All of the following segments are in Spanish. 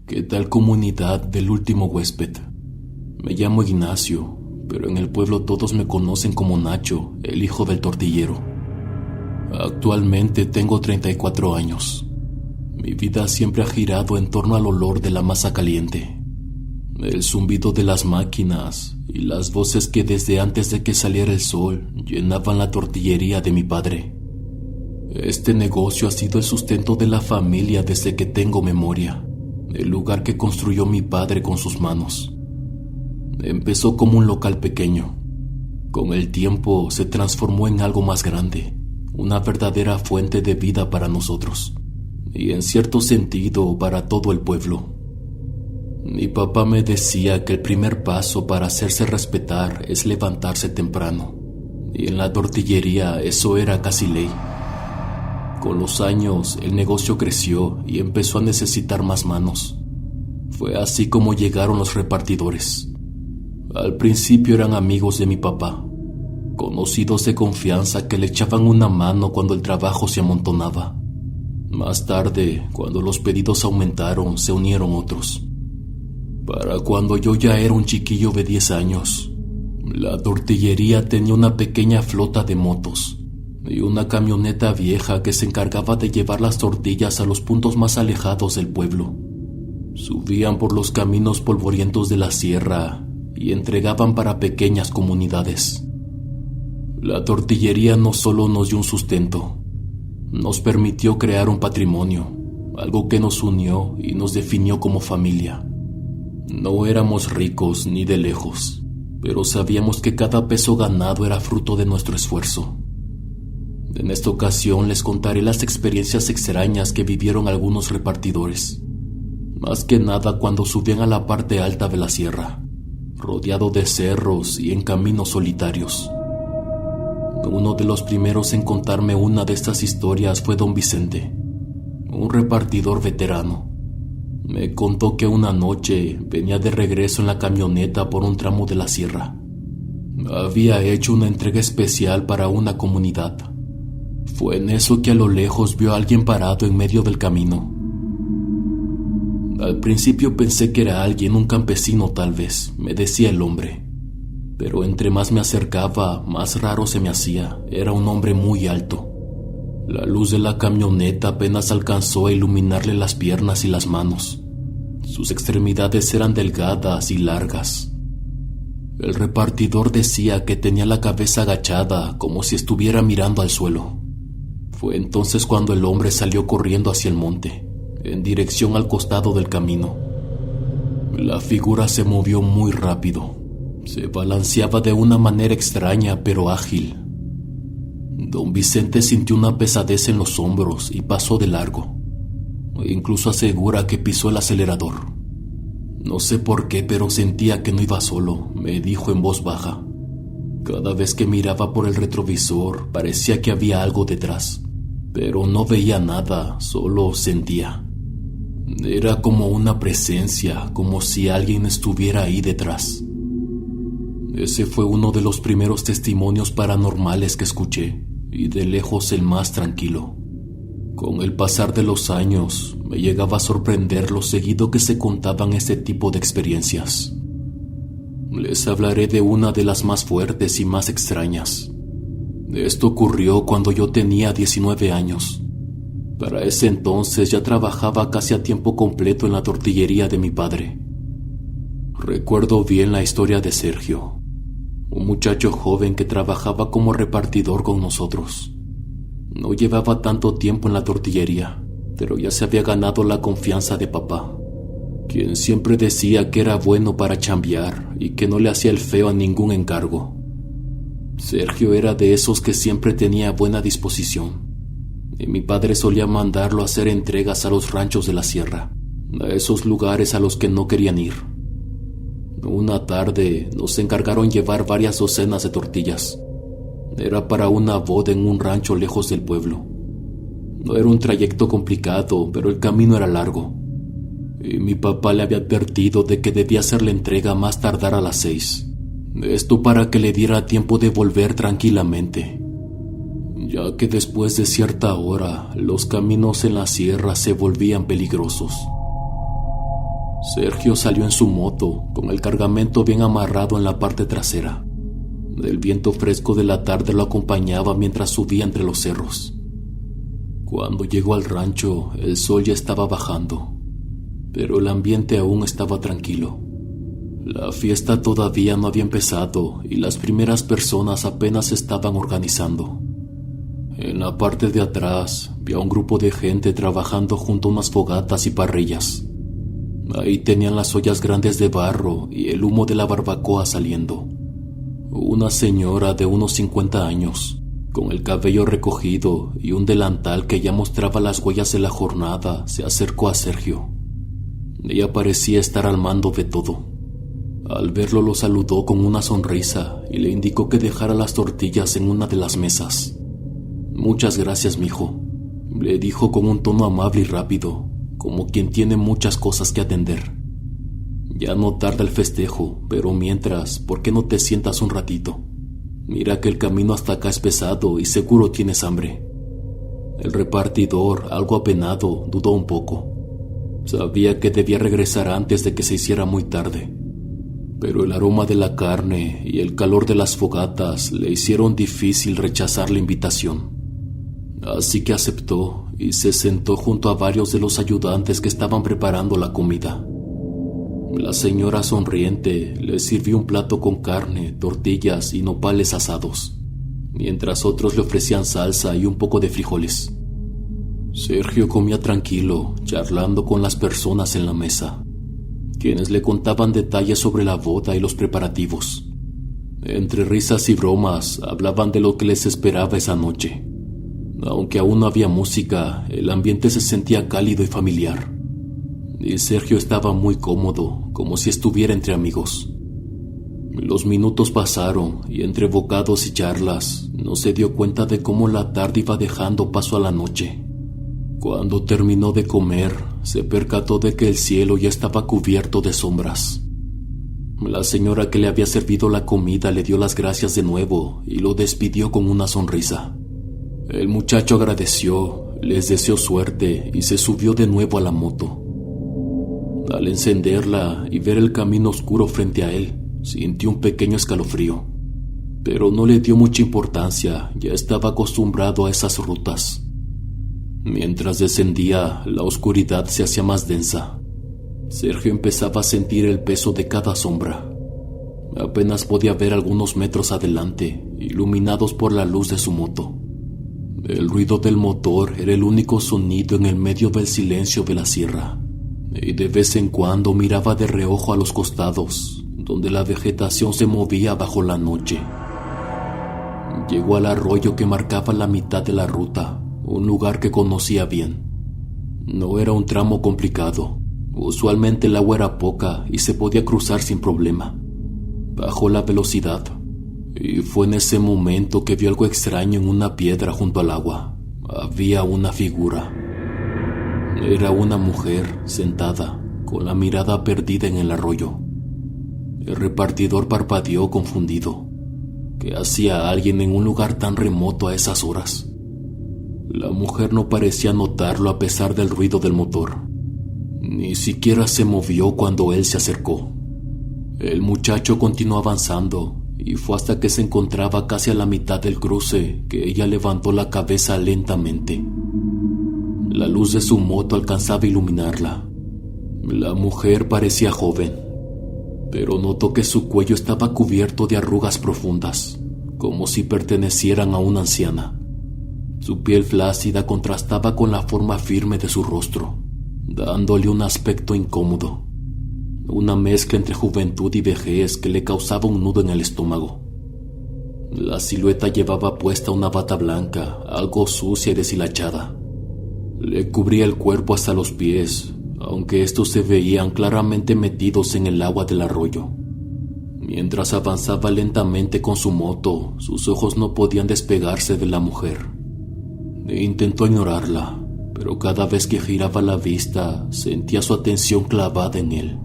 ¿Qué tal, comunidad del último huésped? Me llamo Ignacio, pero en el pueblo todos me conocen como Nacho, el hijo del tortillero. Actualmente tengo 34 años. Mi vida siempre ha girado en torno al olor de la masa caliente, el zumbido de las máquinas y las voces que desde antes de que saliera el sol llenaban la tortillería de mi padre. Este negocio ha sido el sustento de la familia desde que tengo memoria, el lugar que construyó mi padre con sus manos. Empezó como un local pequeño. Con el tiempo se transformó en algo más grande, una verdadera fuente de vida para nosotros, y en cierto sentido para todo el pueblo. Mi papá me decía que el primer paso para hacerse respetar es levantarse temprano, y en la tortillería eso era casi ley. Con los años el negocio creció y empezó a necesitar más manos. Fue así como llegaron los repartidores. Al principio eran amigos de mi papá, conocidos de confianza que le echaban una mano cuando el trabajo se amontonaba. Más tarde, cuando los pedidos aumentaron, se unieron otros. Para cuando yo ya era un chiquillo de 10 años, la tortillería tenía una pequeña flota de motos y una camioneta vieja que se encargaba de llevar las tortillas a los puntos más alejados del pueblo. Subían por los caminos polvorientos de la sierra y entregaban para pequeñas comunidades. La tortillería no solo nos dio un sustento, nos permitió crear un patrimonio, algo que nos unió y nos definió como familia. No éramos ricos ni de lejos, pero sabíamos que cada peso ganado era fruto de nuestro esfuerzo. En esta ocasión les contaré las experiencias extrañas que vivieron algunos repartidores, más que nada cuando subían a la parte alta de la sierra, rodeado de cerros y en caminos solitarios. Uno de los primeros en contarme una de estas historias fue don Vicente, un repartidor veterano. Me contó que una noche venía de regreso en la camioneta por un tramo de la sierra. Había hecho una entrega especial para una comunidad. Fue en eso que a lo lejos vio a alguien parado en medio del camino. Al principio pensé que era alguien, un campesino tal vez, me decía el hombre. Pero entre más me acercaba, más raro se me hacía. Era un hombre muy alto. La luz de la camioneta apenas alcanzó a iluminarle las piernas y las manos. Sus extremidades eran delgadas y largas. El repartidor decía que tenía la cabeza agachada, como si estuviera mirando al suelo. Fue entonces cuando el hombre salió corriendo hacia el monte, en dirección al costado del camino. La figura se movió muy rápido. Se balanceaba de una manera extraña pero ágil. Don Vicente sintió una pesadez en los hombros y pasó de largo. Incluso asegura que pisó el acelerador. No sé por qué, pero sentía que no iba solo, me dijo en voz baja. Cada vez que miraba por el retrovisor parecía que había algo detrás, pero no veía nada, solo sentía. Era como una presencia, como si alguien estuviera ahí detrás. Ese fue uno de los primeros testimonios paranormales que escuché, y de lejos el más tranquilo. Con el pasar de los años, me llegaba a sorprender lo seguido que se contaban este tipo de experiencias. Les hablaré de una de las más fuertes y más extrañas. Esto ocurrió cuando yo tenía 19 años. Para ese entonces ya trabajaba casi a tiempo completo en la tortillería de mi padre. Recuerdo bien la historia de Sergio, un muchacho joven que trabajaba como repartidor con nosotros. No llevaba tanto tiempo en la tortillería, pero ya se había ganado la confianza de papá, quien siempre decía que era bueno para chambear y que no le hacía el feo a ningún encargo. Sergio era de esos que siempre tenía buena disposición, y mi padre solía mandarlo a hacer entregas a los ranchos de la sierra, a esos lugares a los que no querían ir. Una tarde nos encargaron llevar varias docenas de tortillas. Era para una boda en un rancho lejos del pueblo. No era un trayecto complicado, pero el camino era largo. Y mi papá le había advertido de que debía hacer la entrega más tardar a las 6. Esto para que le diera tiempo de volver tranquilamente, ya que después de cierta hora los caminos en la sierra se volvían peligrosos. Sergio salió en su moto, con el cargamento bien amarrado en la parte trasera. El viento fresco de la tarde lo acompañaba mientras subía entre los cerros. Cuando llegó al rancho, el sol ya estaba bajando, pero el ambiente aún estaba tranquilo. La fiesta todavía no había empezado y las primeras personas apenas se estaban organizando. En la parte de atrás vi a un grupo de gente trabajando junto a unas fogatas y parrillas. Ahí tenían las ollas grandes de barro y el humo de la barbacoa saliendo. Una señora de unos 50 años, con el cabello recogido y un delantal que ya mostraba las huellas de la jornada, se acercó a Sergio. Ella parecía estar al mando de todo. Al verlo lo saludó con una sonrisa y le indicó que dejara las tortillas en una de las mesas. «Muchas gracias, mijo», le dijo con un tono amable y rápido, como quien tiene muchas cosas que atender. «Ya no tarda el festejo, pero mientras, ¿por qué no te sientas un ratito? Mira que el camino hasta acá es pesado y seguro tienes hambre». El repartidor, algo apenado, dudó un poco. Sabía que debía regresar antes de que se hiciera muy tarde, pero el aroma de la carne y el calor de las fogatas le hicieron difícil rechazar la invitación. Así que aceptó y se sentó junto a varios de los ayudantes que estaban preparando la comida. La señora sonriente le sirvió un plato con carne, tortillas y nopales asados, mientras otros le ofrecían salsa y un poco de frijoles. Sergio comía tranquilo, charlando con las personas en la mesa, quienes le contaban detalles sobre la boda y los preparativos. Entre risas y bromas, hablaban de lo que les esperaba esa noche. Aunque aún no había música, el ambiente se sentía cálido y familiar. Y Sergio estaba muy cómodo, como si estuviera entre amigos. Los minutos pasaron y entre bocados y charlas, no se dio cuenta de cómo la tarde iba dejando paso a la noche. Cuando terminó de comer, se percató de que el cielo ya estaba cubierto de sombras. La señora que le había servido la comida le dio las gracias de nuevo y lo despidió con una sonrisa. El muchacho agradeció, les deseó suerte y se subió de nuevo a la moto. Al encenderla y ver el camino oscuro frente a él, sintió un pequeño escalofrío, pero no le dio mucha importancia, ya estaba acostumbrado a esas rutas. Mientras descendía, la oscuridad se hacía más densa. Sergio empezaba a sentir el peso de cada sombra. Apenas podía ver algunos metros adelante, iluminados por la luz de su moto. El ruido del motor era el único sonido en el medio del silencio de la sierra, y de vez en cuando miraba de reojo a los costados, donde la vegetación se movía bajo la noche. Llegó al arroyo que marcaba la mitad de la ruta, un lugar que conocía bien. No era un tramo complicado. Usualmente el agua era poca y se podía cruzar sin problema. Bajó la velocidad y fue en ese momento que vio algo extraño en una piedra junto al agua. Había una figura. Era una mujer sentada, con la mirada perdida en el arroyo. El repartidor parpadeó confundido. ¿Qué hacía alguien en un lugar tan remoto a esas horas? La mujer no parecía notarlo a pesar del ruido del motor. Ni siquiera se movió cuando él se acercó. El muchacho continuó avanzando y fue hasta que se encontraba casi a la mitad del cruce que ella levantó la cabeza lentamente. La luz de su moto alcanzaba a iluminarla. La mujer parecía joven, pero notó que su cuello estaba cubierto de arrugas profundas, como si pertenecieran a una anciana. Su piel flácida contrastaba con la forma firme de su rostro, dándole un aspecto incómodo, una mezcla entre juventud y vejez que le causaba un nudo en el estómago. La silueta llevaba puesta una bata blanca, algo sucia y deshilachada. Le cubría el cuerpo hasta los pies, aunque estos se veían claramente metidos en el agua del arroyo. Mientras avanzaba lentamente con su moto, sus ojos no podían despegarse de la mujer. Intentó ignorarla, pero cada vez que giraba la vista, sentía su atención clavada en él.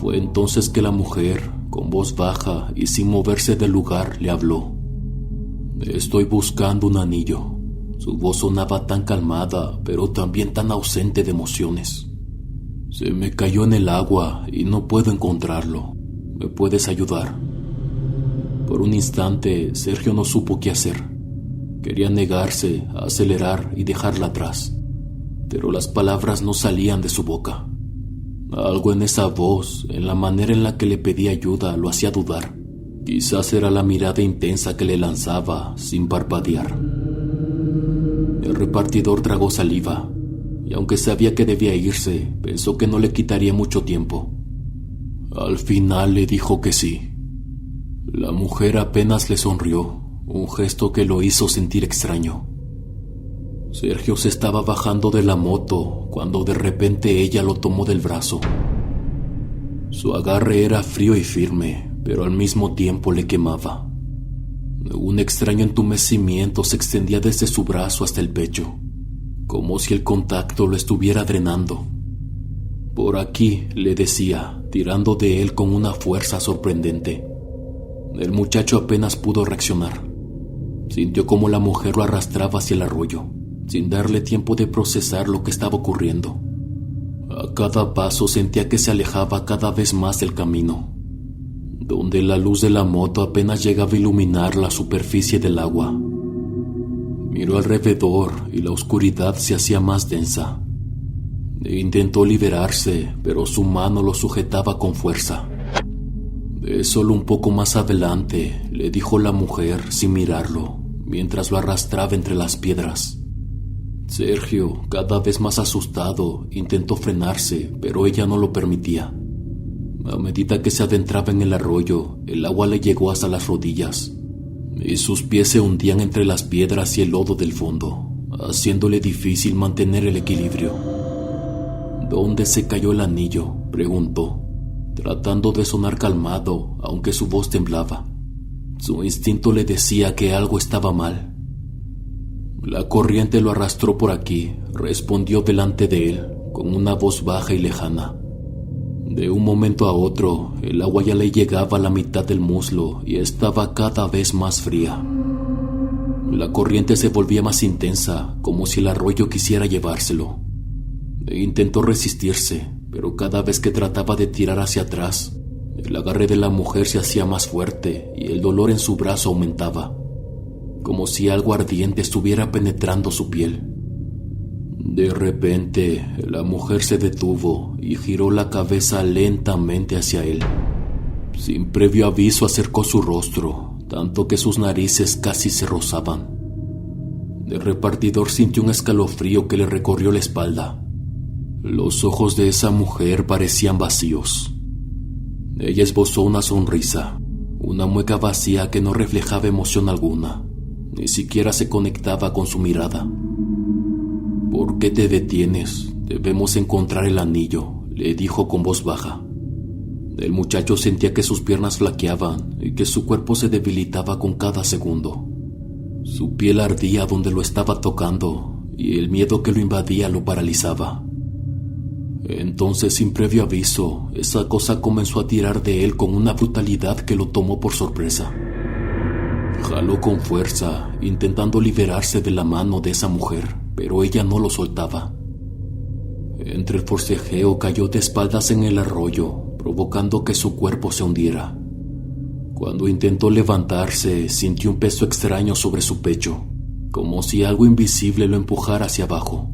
Fue entonces que la mujer, con voz baja y sin moverse del lugar, le habló. «Estoy buscando un anillo». Su voz sonaba tan calmada, pero también tan ausente de emociones. Se me cayó en el agua y no puedo encontrarlo. ¿Me puedes ayudar? Por un instante, Sergio no supo qué hacer. Quería negarse, acelerar y dejarla atrás, pero las palabras no salían de su boca. Algo en esa voz, en la manera en la que le pedía ayuda, lo hacía dudar. Quizás era la mirada intensa que le lanzaba sin parpadear. El repartidor tragó saliva, y aunque sabía que debía irse, pensó que no le quitaría mucho tiempo. Al final le dijo que sí. La mujer apenas le sonrió, un gesto que lo hizo sentir extraño. Sergio se estaba bajando de la moto cuando de repente ella lo tomó del brazo. Su agarre era frío y firme, pero al mismo tiempo le quemaba. Un extraño entumecimiento se extendía desde su brazo hasta el pecho, como si el contacto lo estuviera drenando. Por aquí, le decía, tirando de él con una fuerza sorprendente. El muchacho apenas pudo reaccionar. Sintió como la mujer lo arrastraba hacia el arroyo, sin darle tiempo de procesar lo que estaba ocurriendo. A cada paso sentía que se alejaba cada vez más del camino, donde la luz de la moto apenas llegaba a iluminar la superficie del agua. Miró alrededor y la oscuridad se hacía más densa. Intentó liberarse, pero su mano lo sujetaba con fuerza. Solo un poco más adelante, le dijo la mujer sin mirarlo, mientras lo arrastraba entre las piedras. Sergio, cada vez más asustado, intentó frenarse, pero ella no lo permitía. A medida que se adentraba en el arroyo, el agua le llegó hasta las rodillas, y sus pies se hundían entre las piedras y el lodo del fondo, haciéndole difícil mantener el equilibrio. ¿Dónde se cayó el anillo?, preguntó, tratando de sonar calmado, aunque su voz temblaba. Su instinto le decía que algo estaba mal. La corriente lo arrastró por aquí, respondió delante de él, con una voz baja y lejana. De un momento a otro, el agua ya le llegaba a la mitad del muslo y estaba cada vez más fría. La corriente se volvía más intensa, como si el arroyo quisiera llevárselo. Intentó resistirse, pero cada vez que trataba de tirar hacia atrás, el agarre de la mujer se hacía más fuerte y el dolor en su brazo aumentaba, como si algo ardiente estuviera penetrando su piel. De repente, la mujer se detuvo y giró la cabeza lentamente hacia él. Sin previo aviso acercó su rostro, tanto que sus narices casi se rozaban. El repartidor sintió un escalofrío que le recorrió la espalda. Los ojos de esa mujer parecían vacíos. Ella esbozó una sonrisa, una mueca vacía que no reflejaba emoción alguna, ni siquiera se conectaba con su mirada. «¿Por qué te detienes? Debemos encontrar el anillo», le dijo con voz baja. El muchacho sentía que sus piernas flaqueaban y que su cuerpo se debilitaba con cada segundo. Su piel ardía donde lo estaba tocando y el miedo que lo invadía lo paralizaba. Entonces, sin previo aviso, esa cosa comenzó a tirar de él con una brutalidad que lo tomó por sorpresa. Jaló con fuerza, intentando liberarse de la mano de esa mujer, pero ella no lo soltaba. Entre el forcejeo cayó de espaldas en el arroyo, provocando que su cuerpo se hundiera. Cuando intentó levantarse, sintió un peso extraño sobre su pecho, como si algo invisible lo empujara hacia abajo.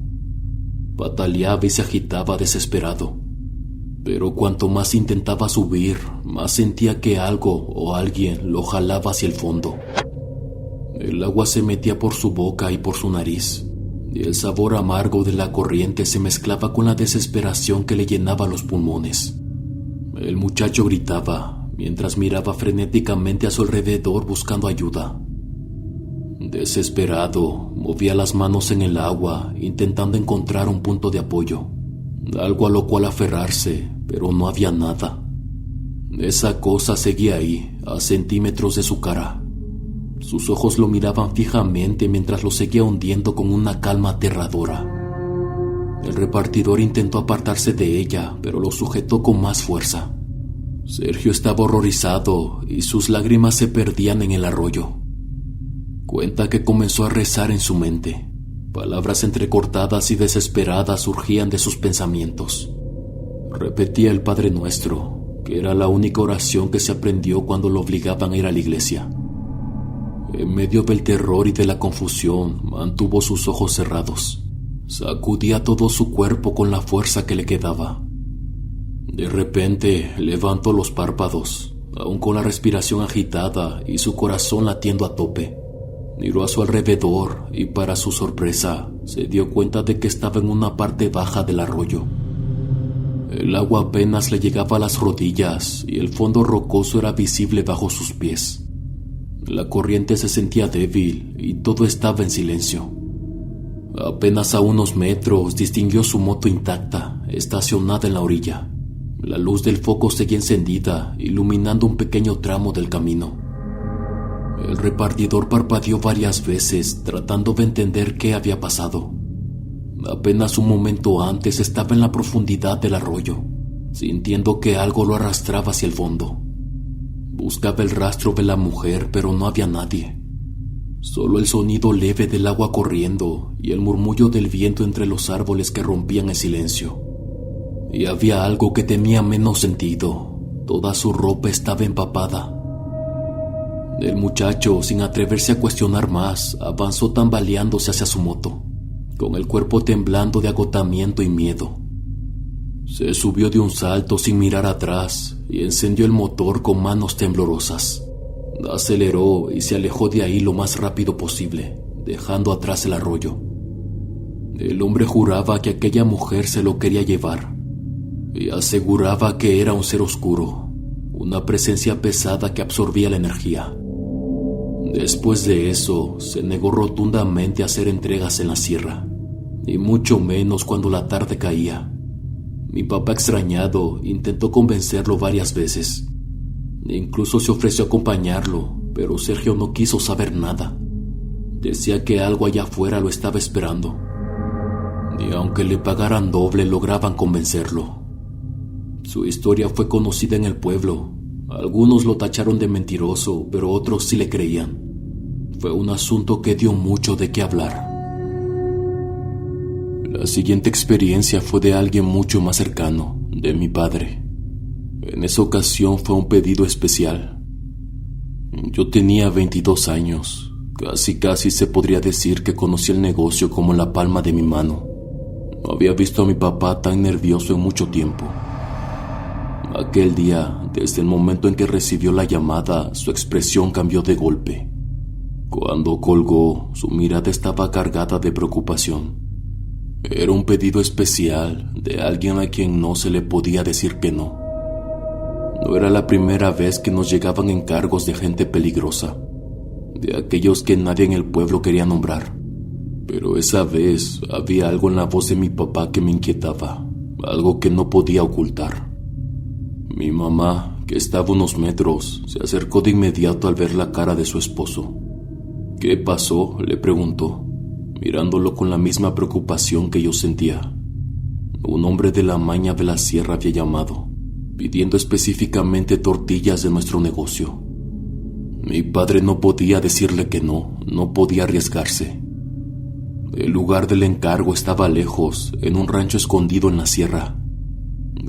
Pataleaba y se agitaba desesperado, pero cuanto más intentaba subir, más sentía que algo o alguien lo jalaba hacia el fondo. El agua se metía por su boca y por su nariz, y el sabor amargo de la corriente se mezclaba con la desesperación que le llenaba los pulmones. El muchacho gritaba, mientras miraba frenéticamente a su alrededor buscando ayuda. Desesperado, movía las manos en el agua, intentando encontrar un punto de apoyo, algo a lo cual aferrarse, pero no había nada. Esa cosa seguía ahí, a centímetros de su cara. Sus ojos lo miraban fijamente mientras lo seguía hundiendo con una calma aterradora. El repartidor intentó apartarse de ella, pero lo sujetó con más fuerza. Sergio estaba horrorizado y sus lágrimas se perdían en el arroyo. Cuenta que comenzó a rezar en su mente. Palabras entrecortadas y desesperadas surgían de sus pensamientos. Repetía el Padre Nuestro, que era la única oración que se aprendió cuando lo obligaban a ir a la iglesia. En medio del terror y de la confusión, mantuvo sus ojos cerrados. Sacudía todo su cuerpo con la fuerza que le quedaba. De repente, levantó los párpados, aún con la respiración agitada y su corazón latiendo a tope. Miró a su alrededor y, para su sorpresa, se dio cuenta de que estaba en una parte baja del arroyo. El agua apenas le llegaba a las rodillas y el fondo rocoso era visible bajo sus pies. La corriente se sentía débil y todo estaba en silencio. Apenas a unos metros distinguió su moto intacta, estacionada en la orilla. La luz del foco seguía encendida, iluminando un pequeño tramo del camino. El repartidor parpadeó varias veces, tratando de entender qué había pasado. Apenas un momento antes estaba en la profundidad del arroyo, sintiendo que algo lo arrastraba hacia el fondo. Buscaba el rastro de la mujer, pero no había nadie. Solo el sonido leve del agua corriendo y el murmullo del viento entre los árboles que rompían el silencio. Y había algo que tenía menos sentido. Toda su ropa estaba empapada. El muchacho, sin atreverse a cuestionar más, avanzó tambaleándose hacia su moto, con el cuerpo temblando de agotamiento y miedo. Se subió de un salto sin mirar atrás y encendió el motor con manos temblorosas. Aceleró y se alejó de ahí lo más rápido posible, dejando atrás el arroyo. El hombre juraba que aquella mujer se lo quería llevar y aseguraba que era un ser oscuro, una presencia pesada que absorbía la energía. Después de eso, se negó rotundamente a hacer entregas en la sierra, y mucho menos cuando la tarde caía. Mi papá, extrañado, intentó convencerlo varias veces. Incluso se ofreció a acompañarlo, pero Sergio no quiso saber nada. Decía que algo allá afuera lo estaba esperando. Y aunque le pagaran doble, lograban convencerlo. Su historia fue conocida en el pueblo. Algunos lo tacharon de mentiroso, pero otros sí le creían. Fue un asunto que dio mucho de qué hablar. La siguiente experiencia fue de alguien mucho más cercano, de mi padre. En esa ocasión fue un pedido especial. Yo tenía 22 años. Casi se podría decir que conocí el negocio como la palma de mi mano. No había visto a mi papá tan nervioso en mucho tiempo. Aquel día, desde el momento en que recibió la llamada, su expresión cambió de golpe. Cuando colgó, su mirada estaba cargada de preocupación. Era un pedido especial de alguien a quien no se le podía decir que no. No era la primera vez que nos llegaban encargos de gente peligrosa, de aquellos que nadie en el pueblo quería nombrar. Pero esa vez había algo en la voz de mi papá que me inquietaba, algo que no podía ocultar. Mi mamá, que estaba a unos metros, se acercó de inmediato al ver la cara de su esposo. ¿Qué pasó?, le preguntó, mirándolo con la misma preocupación que yo sentía. Un hombre de la maña de la sierra había llamado, pidiendo específicamente tortillas de nuestro negocio. Mi padre no podía decirle que no podía arriesgarse. El lugar del encargo estaba lejos, en un rancho escondido en la sierra.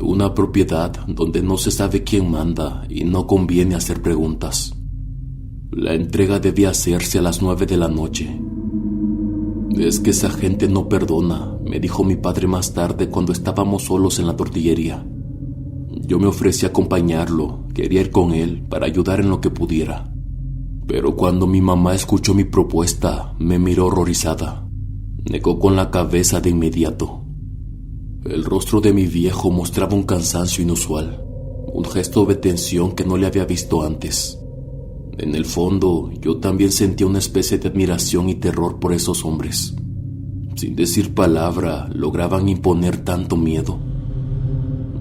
Una propiedad donde no se sabe quién manda y no conviene hacer preguntas. La entrega debía hacerse a las 9 de la noche. Es que esa gente no perdona, me dijo mi padre más tarde cuando estábamos solos en la tortillería. Yo me ofrecí a acompañarlo, quería ir con él para ayudar en lo que pudiera. Pero cuando mi mamá escuchó mi propuesta, me miró horrorizada. Negó con la cabeza de inmediato. El rostro de mi viejo mostraba un cansancio inusual, un gesto de tensión que no le había visto antes. En el fondo, yo también sentía una especie de admiración y terror por esos hombres. Sin decir palabra, lograban imponer tanto miedo.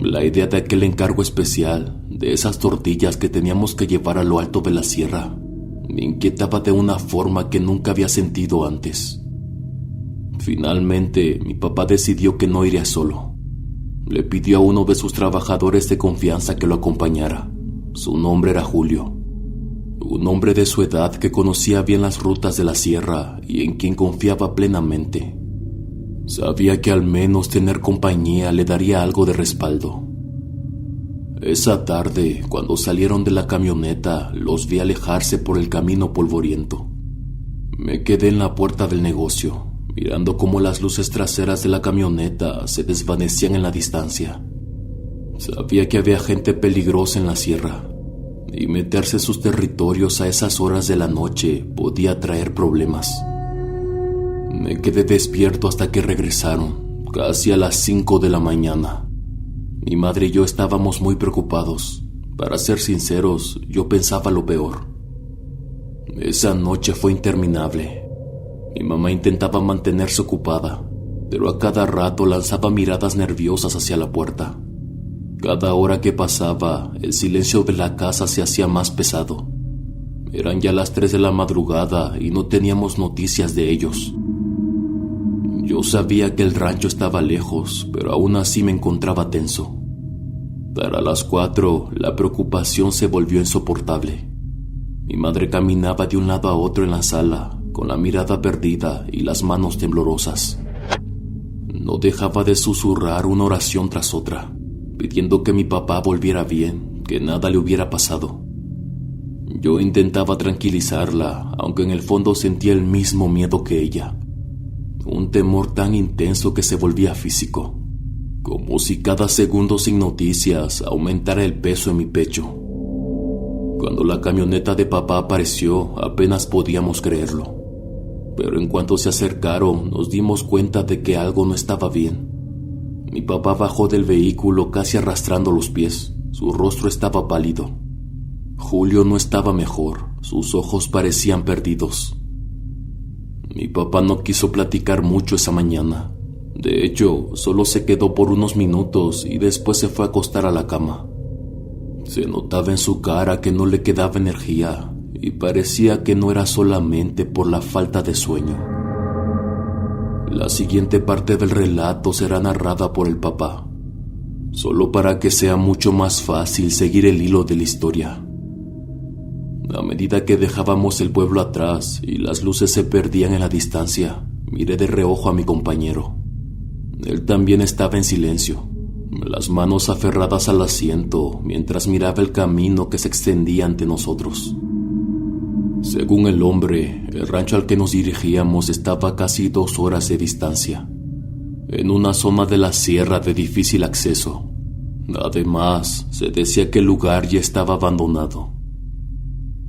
La idea de aquel encargo especial, de esas tortillas que teníamos que llevar a lo alto de la sierra, me inquietaba de una forma que nunca había sentido antes. Finalmente, mi papá decidió que no iría solo. Le pidió a uno de sus trabajadores de confianza que lo acompañara. Su nombre era Julio. Un hombre de su edad que conocía bien las rutas de la sierra y en quien confiaba plenamente. Sabía que al menos tener compañía le daría algo de respaldo, Esa tarde, cuando salieron de la camioneta, los vi alejarse por el camino polvoriento. Me quedé en la puerta del negocio, mirando cómo las luces traseras de la camioneta se desvanecían en la distancia. Sabía que había gente peligrosa en la sierra, y meterse en sus territorios a esas horas de la noche podía traer problemas. Me quedé despierto hasta que regresaron, casi a las 5 de la mañana. Mi madre y yo estábamos muy preocupados. Para ser sinceros, yo pensaba lo peor. Esa noche fue interminable. Mi mamá intentaba mantenerse ocupada, pero a cada rato lanzaba miradas nerviosas hacia la puerta. Cada hora que pasaba, el silencio de la casa se hacía más pesado. Eran ya las 3 de la madrugada y no teníamos noticias de ellos. Yo sabía que el rancho estaba lejos, pero aún así me encontraba tenso. Para las 4, la preocupación se volvió insoportable. Mi madre caminaba de un lado a otro en la sala, con la mirada perdida y las manos temblorosas. No dejaba de susurrar una oración tras otra, pidiendo que mi papá volviera bien, que nada le hubiera pasado. Yo intentaba tranquilizarla, aunque en el fondo sentía el mismo miedo que ella. Un temor tan intenso que se volvía físico, como si cada segundo sin noticias aumentara el peso en mi pecho. Cuando la camioneta de papá apareció, apenas podíamos creerlo. Pero en cuanto se acercaron, nos dimos cuenta de que algo no estaba bien. Mi papá bajó del vehículo casi arrastrando los pies. Su rostro estaba pálido. Julio no estaba mejor. Sus ojos parecían perdidos. Mi papá no quiso platicar mucho esa mañana. De hecho, solo se quedó por unos minutos y después se fue a acostar a la cama. Se notaba en su cara que no le quedaba energía y parecía que no era solamente por la falta de sueño. La siguiente parte del relato será narrada por el papá, solo para que sea mucho más fácil seguir el hilo de la historia. A medida que dejábamos el pueblo atrás y las luces se perdían en la distancia, miré de reojo a mi compañero. Él también estaba en silencio, las manos aferradas al asiento mientras miraba el camino que se extendía ante nosotros. Según el hombre, el rancho al que nos dirigíamos estaba a casi 2 horas de distancia, en una zona de la sierra de difícil acceso. Además, se decía que el lugar ya estaba abandonado.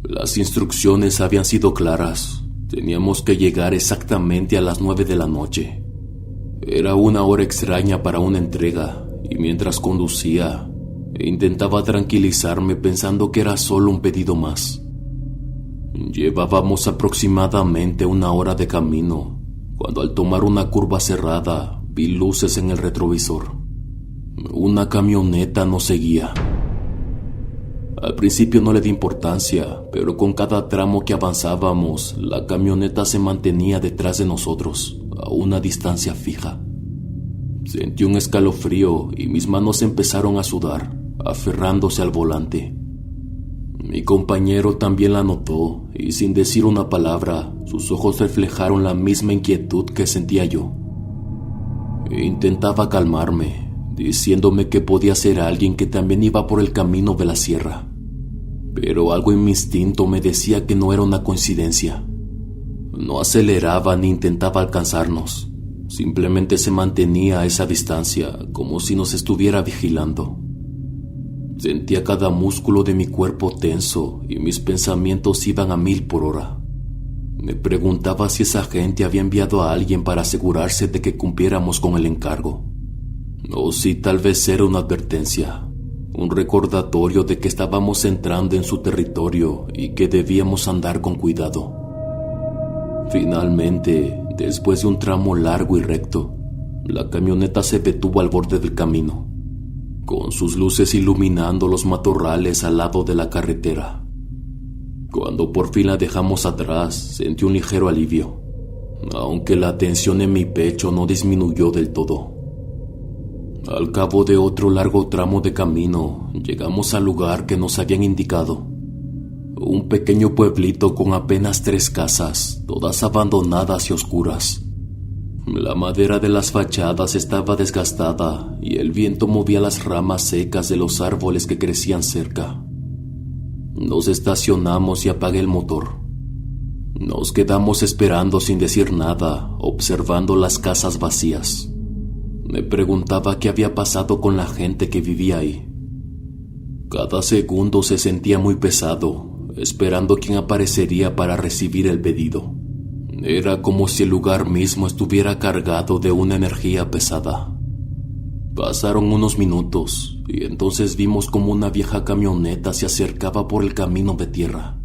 Las instrucciones habían sido claras. Teníamos que llegar exactamente a las 9 de la noche. Era una hora extraña para una entrega, y mientras conducía, intentaba tranquilizarme pensando que era solo un pedido más. Llevábamos aproximadamente 1 hora de camino, cuando al tomar una curva cerrada, vi luces en el retrovisor. Una camioneta nos seguía. Al principio no le di importancia, pero con cada tramo que avanzábamos, la camioneta se mantenía detrás de nosotros, a una distancia fija. Sentí un escalofrío y mis manos empezaron a sudar, aferrándose al volante. Mi compañero también la notó y sin decir una palabra, sus ojos reflejaron la misma inquietud que sentía yo. Intentaba calmarme, diciéndome que podía ser alguien que también iba por el camino de la sierra. Pero algo en mi instinto me decía que no era una coincidencia. No aceleraba ni intentaba alcanzarnos. Simplemente se mantenía a esa distancia, como si nos estuviera vigilando. Sentía cada músculo de mi cuerpo tenso y mis pensamientos iban a 1000 por hora. Me preguntaba si esa gente había enviado a alguien para asegurarse de que cumpliéramos con el encargo. O si tal vez era una advertencia, un recordatorio de que estábamos entrando en su territorio y que debíamos andar con cuidado. Finalmente, después de un tramo largo y recto, la camioneta se detuvo al borde del camino, con sus luces iluminando los matorrales al lado de la carretera. Cuando por fin la dejamos atrás, sentí un ligero alivio, aunque la tensión en mi pecho no disminuyó del todo. Al cabo de otro largo tramo de camino, llegamos al lugar que nos habían indicado. Un pequeño pueblito con apenas 3 casas, todas abandonadas y oscuras. La madera de las fachadas estaba desgastada y el viento movía las ramas secas de los árboles que crecían cerca. Nos estacionamos y apagué el motor. Nos quedamos esperando sin decir nada, observando las casas vacías. Me preguntaba qué había pasado con la gente que vivía ahí. Cada segundo se sentía muy pesado, esperando quién aparecería para recibir el pedido. Era como si el lugar mismo estuviera cargado de una energía pesada. Pasaron unos minutos y entonces vimos como una vieja camioneta se acercaba por el camino de tierra,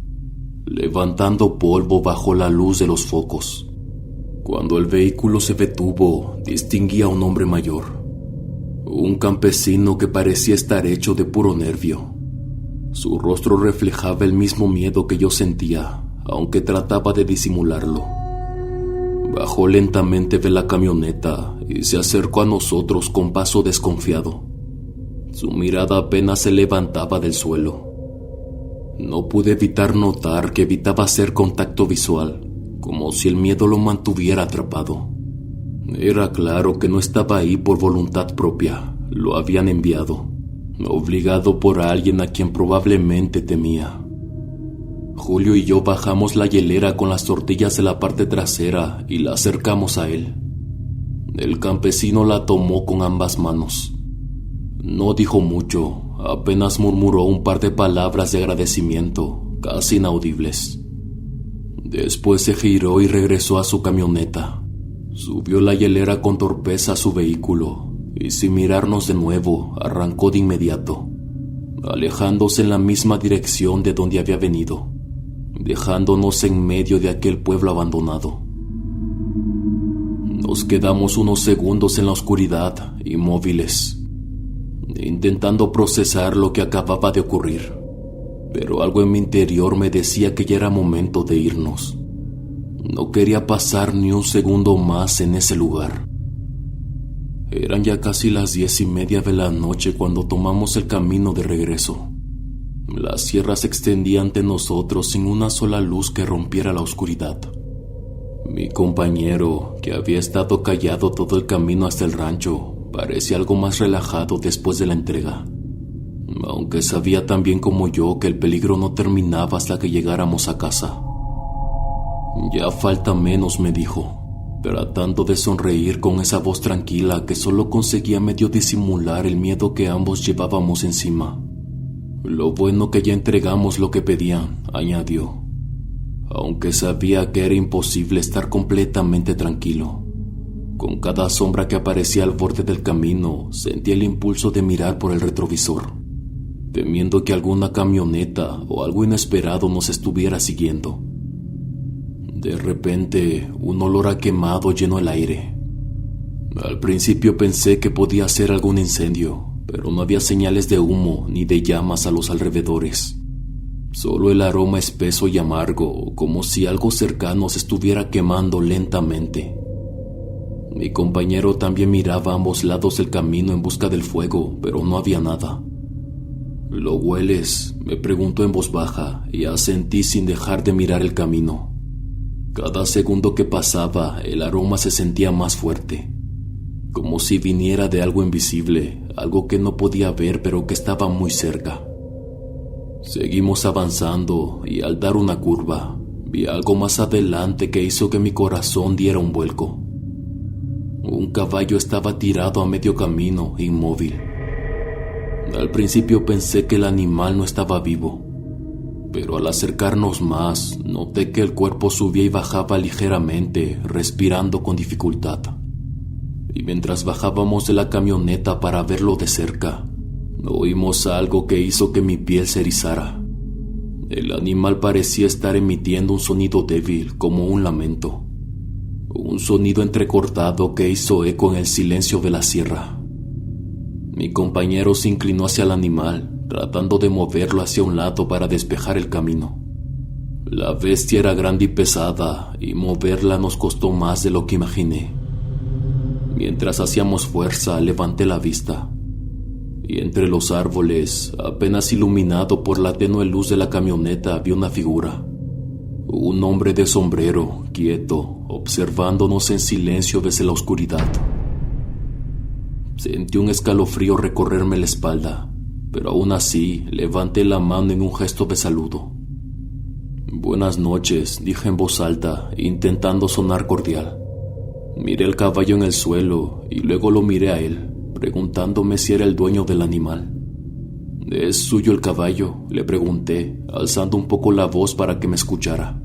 levantando polvo bajo la luz de los focos. Cuando el vehículo se detuvo, distinguí a un hombre mayor, un campesino que parecía estar hecho de puro nervio. Su rostro reflejaba el mismo miedo que yo sentía, aunque trataba de disimularlo. Bajó lentamente de la camioneta y se acercó a nosotros con paso desconfiado. Su mirada apenas se levantaba del suelo. No pude evitar notar que evitaba hacer contacto visual, como si el miedo lo mantuviera atrapado. Era claro que no estaba ahí por voluntad propia, lo habían enviado, obligado por alguien a quien probablemente temía. Julio y yo bajamos la hielera con las tortillas de la parte trasera y la acercamos a él. El campesino la tomó con ambas manos. No dijo mucho, apenas murmuró un par de palabras de agradecimiento, casi inaudibles. Después se giró y regresó a su camioneta. Subió la hielera con torpeza a su vehículo y sin mirarnos de nuevo arrancó de inmediato, alejándose en la misma dirección de donde había venido, dejándonos en medio de aquel pueblo abandonado. Nos quedamos unos segundos en la oscuridad, inmóviles, intentando procesar lo que acababa de ocurrir, pero algo en mi interior me decía que ya era momento de irnos. No quería pasar ni un segundo más en ese lugar. Eran ya casi las 10:30 de la noche cuando tomamos el camino de regreso. La sierra se extendía ante nosotros sin una sola luz que rompiera la oscuridad. Mi compañero, que había estado callado todo el camino hasta el rancho, parecía algo más relajado después de la entrega, aunque sabía tan bien como yo que el peligro no terminaba hasta que llegáramos a casa. Ya falta menos, me dijo, tratando de sonreír con esa voz tranquila que solo conseguía medio disimular el miedo que ambos llevábamos encima. Lo bueno que ya entregamos lo que pedían, añadió, aunque sabía que era imposible estar completamente tranquilo. Con cada sombra que aparecía al borde del camino, sentía el impulso de mirar por el retrovisor, temiendo que alguna camioneta o algo inesperado nos estuviera siguiendo. De repente, un olor a quemado llenó el aire. Al principio pensé que podía ser algún incendio, pero no había señales de humo ni de llamas a los alrededores. Solo el aroma espeso y amargo, como si algo cercano se estuviera quemando lentamente. Mi compañero también miraba a ambos lados del camino en busca del fuego, pero no había nada. ¿Lo hueles?, me preguntó en voz baja, y asentí sin dejar de mirar el camino. Cada segundo que pasaba, el aroma se sentía más fuerte, como si viniera de algo invisible, algo que no podía ver pero que estaba muy cerca. Seguimos avanzando y al dar una curva, vi algo más adelante que hizo que mi corazón diera un vuelco. Un caballo estaba tirado a medio camino, inmóvil. Al principio pensé que el animal no estaba vivo, pero al acercarnos más, noté que el cuerpo subía y bajaba ligeramente, respirando con dificultad. Y mientras bajábamos de la camioneta para verlo de cerca, oímos algo que hizo que mi piel se erizara. El animal parecía estar emitiendo un sonido débil, como un lamento. Un sonido entrecortado que hizo eco en el silencio de la sierra. Mi compañero se inclinó hacia el animal, tratando de moverlo hacia un lado para despejar el camino. La bestia era grande y pesada, y moverla nos costó más de lo que imaginé. Mientras hacíamos fuerza, levanté la vista, y entre los árboles, apenas iluminado por la tenue luz de la camioneta, vi una figura. Un hombre de sombrero, quieto, observándonos en silencio desde la oscuridad. Sentí un escalofrío recorrerme la espalda, pero aún así levanté la mano en un gesto de saludo. «Buenas noches», dije en voz alta, intentando sonar cordial. Miré el caballo en el suelo y luego lo miré a él, preguntándome si era el dueño del animal. «¿Es suyo el caballo?», le pregunté, alzando un poco la voz para que me escuchara.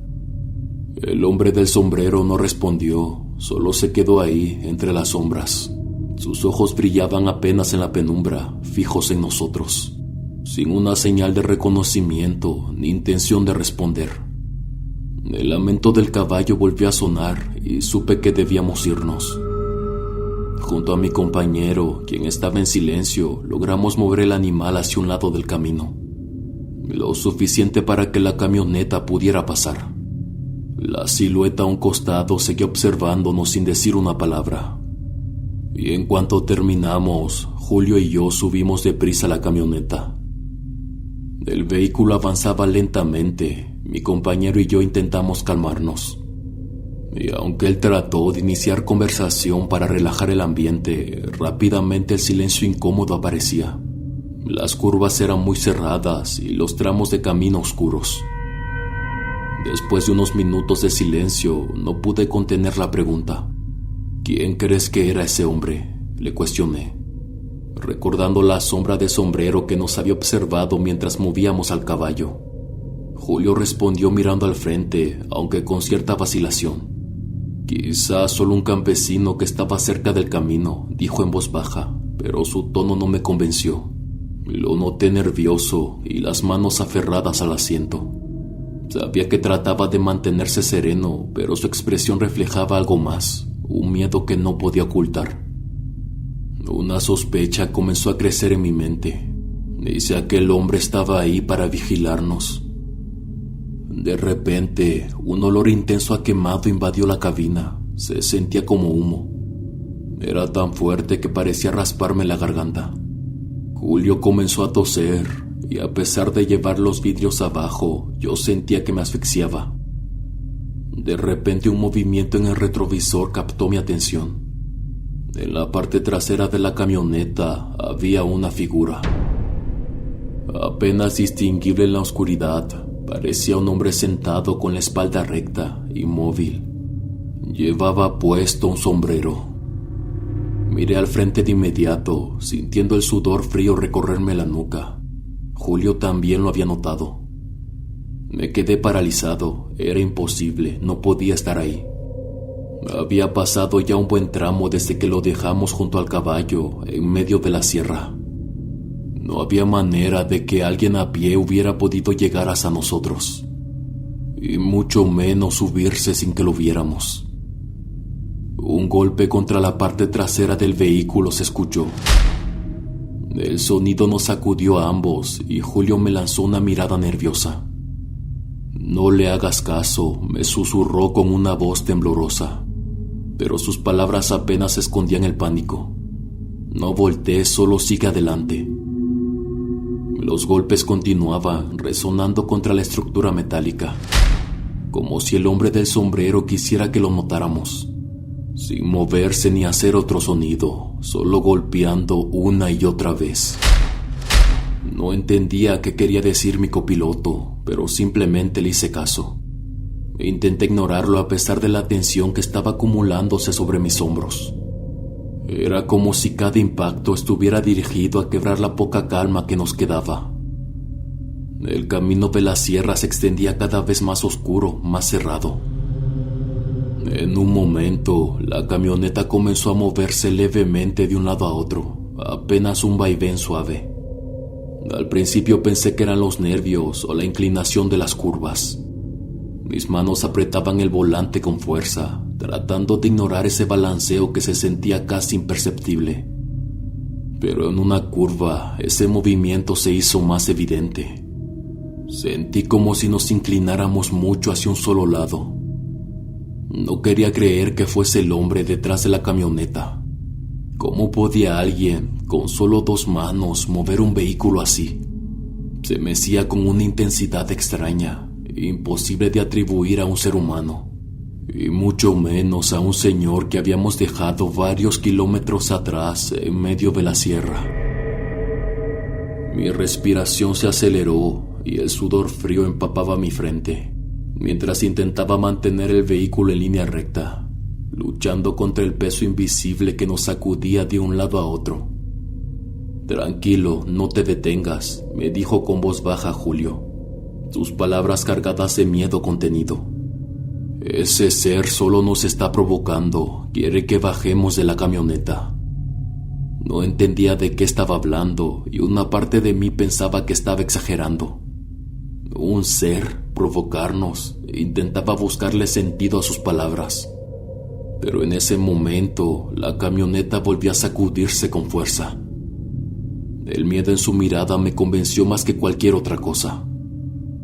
El hombre del sombrero no respondió, solo se quedó ahí, entre las sombras. Sus ojos brillaban apenas en la penumbra, fijos en nosotros, sin una señal de reconocimiento ni intención de responder. El lamento del caballo volvió a sonar y supe que debíamos irnos. Junto a mi compañero, quien estaba en silencio, logramos mover el animal hacia un lado del camino, lo suficiente para que la camioneta pudiera pasar. La silueta a un costado seguía observándonos sin decir una palabra. Y en cuanto terminamos, Julio y yo subimos deprisa a la camioneta. El vehículo avanzaba lentamente. Mi compañero y yo intentamos calmarnos. Y aunque él trató de iniciar conversación para relajar el ambiente, rápidamente el silencio incómodo aparecía. Las curvas eran muy cerradas y los tramos de camino oscuros. Después de unos minutos de silencio, no pude contener la pregunta. «¿Quién crees que era ese hombre?», le cuestioné, recordando la sombra de sombrero que nos había observado mientras movíamos al caballo. Julio respondió mirando al frente, aunque con cierta vacilación. «Quizás solo un campesino que estaba cerca del camino», dijo en voz baja, pero su tono no me convenció. Lo noté nervioso y las manos aferradas al asiento. Sabía que trataba de mantenerse sereno, pero su expresión reflejaba algo más, un miedo que no podía ocultar. Una sospecha comenzó a crecer en mi mente. ¿Y si aquel hombre estaba ahí para vigilarnos? De repente, un olor intenso a quemado invadió la cabina. Se sentía como humo. Era tan fuerte que parecía rasparme la garganta. Julio comenzó a toser, y a pesar de llevar los vidrios abajo, yo sentía que me asfixiaba. De repente un movimiento en el retrovisor captó mi atención. En la parte trasera de la camioneta había una figura. Apenas distinguible en la oscuridad, parecía un hombre sentado con la espalda recta, inmóvil. Llevaba puesto un sombrero. Miré al frente de inmediato, sintiendo el sudor frío recorrerme la nuca. Julio también lo había notado. Me quedé paralizado. Era imposible, no podía estar ahí. Había pasado ya un buen tramo desde que lo dejamos junto al caballo, en medio de la sierra. No había manera de que alguien a pie hubiera podido llegar hasta nosotros, y mucho menos subirse sin que lo viéramos. Un golpe contra la parte trasera del vehículo se escuchó. El sonido nos sacudió a ambos y Julio me lanzó una mirada nerviosa. «No le hagas caso», me susurró con una voz temblorosa, pero sus palabras apenas escondían el pánico. «No voltees, solo sigue adelante». Los golpes continuaban, resonando contra la estructura metálica, como si el hombre del sombrero quisiera que lo notáramos. Sin moverse ni hacer otro sonido, solo golpeando una y otra vez. No entendía qué quería decir mi copiloto, pero simplemente le hice caso. Intenté ignorarlo a pesar de la tensión que estaba acumulándose sobre mis hombros. Era como si cada impacto estuviera dirigido a quebrar la poca calma que nos quedaba. El camino de la sierra se extendía cada vez más oscuro, más cerrado. En un momento, la camioneta comenzó a moverse levemente de un lado a otro, apenas un vaivén suave. Al principio pensé que eran los nervios o la inclinación de las curvas. Mis manos apretaban el volante con fuerza, tratando de ignorar ese balanceo que se sentía casi imperceptible. Pero en una curva, ese movimiento se hizo más evidente. Sentí como si nos inclináramos mucho hacia un solo lado. No quería creer que fuese el hombre detrás de la camioneta. ¿Cómo podía alguien, con solo 2 manos, mover un vehículo así? Se mecía con una intensidad extraña, imposible de atribuir a un ser humano, y mucho menos a un señor que habíamos dejado varios kilómetros atrás en medio de la sierra. Mi respiración se aceleró y el sudor frío empapaba mi frente, mientras intentaba mantener el vehículo en línea recta, luchando contra el peso invisible que nos sacudía de un lado a otro. «Tranquilo, no te detengas», me dijo con voz baja Julio, sus palabras cargadas de miedo contenido. «Ese ser solo nos está provocando, quiere que bajemos de la camioneta». No entendía de qué estaba hablando y una parte de mí pensaba que estaba exagerando. Un ser, provocarnos, intentaba buscarle sentido a sus palabras. Pero en ese momento, la camioneta volvió a sacudirse con fuerza. El miedo en su mirada me convenció más que cualquier otra cosa.